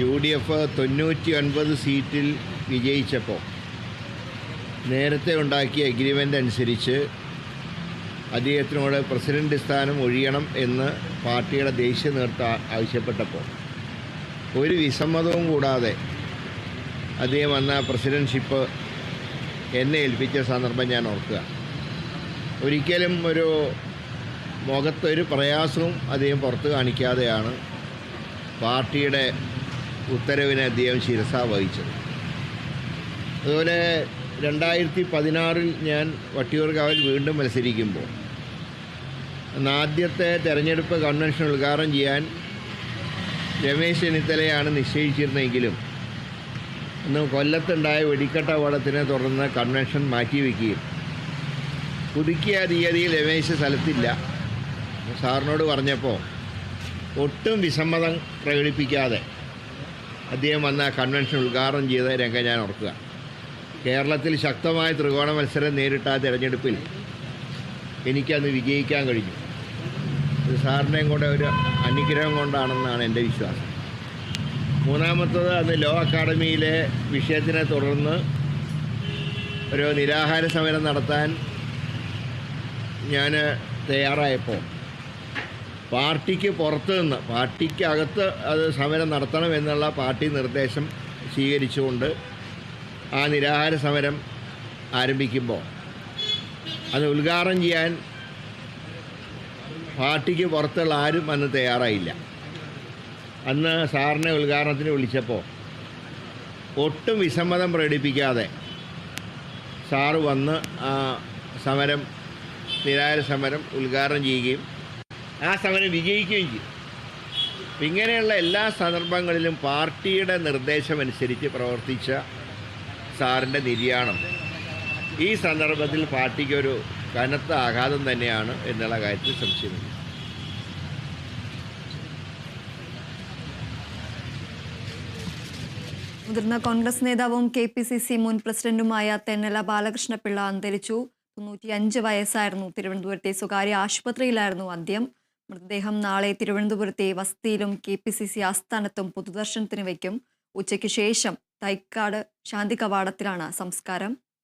UDF 99 സീറ്റിൽ വിജയിച്ചപ്പോൾ നേരത്തെ ഉണ്ടാക്കിയ എഗ്രിമെൻ്റ് അനുസരിച്ച് അദ്ദേഹത്തിനോട് പ്രസിഡന്റ് സ്ഥാനം ഒഴിയണം എന്ന് പാർട്ടിയുടെ ദേശീയ നേതൃത്വം ആവശ്യപ്പെട്ടപ്പോൾ ഒരു വിസമ്മതവും കൂടാതെ അദ്ദേഹം വന്ന പ്രസിഡൻഷിപ്പ് എന്നെ ഏൽപ്പിച്ച സന്ദർഭം ഞാൻ ഓർക്കുക. ഒരിക്കലും ഒരു മുഖത്തൊരു പ്രയാസവും അദ്ദേഹം പുറത്ത് കാണിക്കാതെയാണ് പാർട്ടിയുടെ ഉത്തരവിനെ അദ്ദേഹം ശിരസ വഹിച്ചത്. അതുപോലെ 2016 ഞാൻ വട്ടിയൂർക്കാവിൽ വീണ്ടും മത്സരിക്കുമ്പോൾ ആദ്യത്തെ തെരഞ്ഞെടുപ്പ് കൺവെൻഷൻ ഉദ്ഘാടനം ചെയ്യാൻ രമേശ് ചെന്നിത്തലയാണ് നിശ്ചയിച്ചിരുന്നെങ്കിലും അന്ന് കൊല്ലത്തുണ്ടായ വെടിക്കെട്ട് അപകടത്തിനെ തുടർന്ന് കൺവെൻഷൻ മാറ്റിവെക്കുകയും പുതുക്കിയ തീയതിയിൽ രമേശ് സ്ഥലത്തില്ല. സാറിനോട് പറഞ്ഞപ്പോൾ ഒട്ടും വിസമ്മതം പ്രകടിപ്പിക്കാതെ അദ്ദേഹം വന്ന കൺവെൻഷൻ ഉദ്ഘാടനം ചെയ്ത രംഗം ഞാൻ ഓർക്കുക. കേരളത്തിൽ ശക്തമായ ത്രികോണ മത്സരം നേരിട്ട ആ തിരഞ്ഞെടുപ്പിൽ എനിക്കന്ന് വിജയിക്കാൻ കഴിഞ്ഞു. ഇത് സാറിൻ്റെയും കൂടെ ഒരു അനുഗ്രഹം കൊണ്ടാണെന്നാണ് എൻ്റെ വിശ്വാസം. മൂന്നാമത്തത്, അന്ന് ലോ അക്കാഡമിയിലെ വിഷയത്തിനെ തുടർന്ന് ഒരു നിരാഹാര സമരം നടത്താൻ ഞാൻ തയ്യാറായപ്പോൾ പാർട്ടിക്ക് പുറത്ത് നിന്ന് പാർട്ടിക്കകത്ത് അത് സമരം നടത്തണമെന്നുള്ള പാർട്ടി നിർദ്ദേശം സ്വീകരിച്ചുകൊണ്ട് ആ നിരാഹാര സമരം ആരംഭിക്കുമ്പോൾ അത് ഉദ്ഘാടനം ചെയ്യാൻ പാർട്ടിക്ക് പുറത്തുള്ള ആരും അന്ന് തയ്യാറായില്ല. അന്ന് സാറിനെ ഉദ്ഘാടനത്തിന് വിളിച്ചപ്പോൾ ഒട്ടും വിസമ്മതം പ്രകടിപ്പിക്കാതെ സാറ് വന്ന് ആ സമരം നിരാഹാര സമരം ഉദ്ഘാടനം ചെയ്യുകയും ആ സമരം വിജയിക്കുകയും ചെയ്തു. ഇങ്ങനെയുള്ള എല്ലാ സന്ദർഭങ്ങളിലും പാർട്ടിയുടെ നിർദ്ദേശമനുസരിച്ച് പ്രവർത്തിച്ച സാറിൻ്റെ നിര്യാണം ഈ സന്ദർഭത്തിൽ പാർട്ടിക്കൊരു കനത്ത ആഘാതം തന്നെയാണ് എന്നുള്ള കാര്യത്തിൽ സംശയമില്ല. മുതിർന്ന കോൺഗ്രസ് നേതാവും KPCC മുൻ പ്രസിഡന്റുമായ തെന്നല ബാലകൃഷ്ണപിള്ള അന്തരിച്ചു. 95 വയസ്സായിരുന്നു. തിരുവനന്തപുരത്തെ സ്വകാര്യ ആശുപത്രിയിലായിരുന്നു അന്ത്യം. മൃതദേഹം നാളെ തിരുവനന്തപുരത്തെ വസതിയിലും KPCC ആസ്ഥാനത്തും പൊതുദർശനത്തിന് വയ്ക്കും. ഉച്ചയ്ക്ക് ശേഷം തൈക്കാട് ശാന്തി കവാടത്തിലാണ് സംസ്കാരം.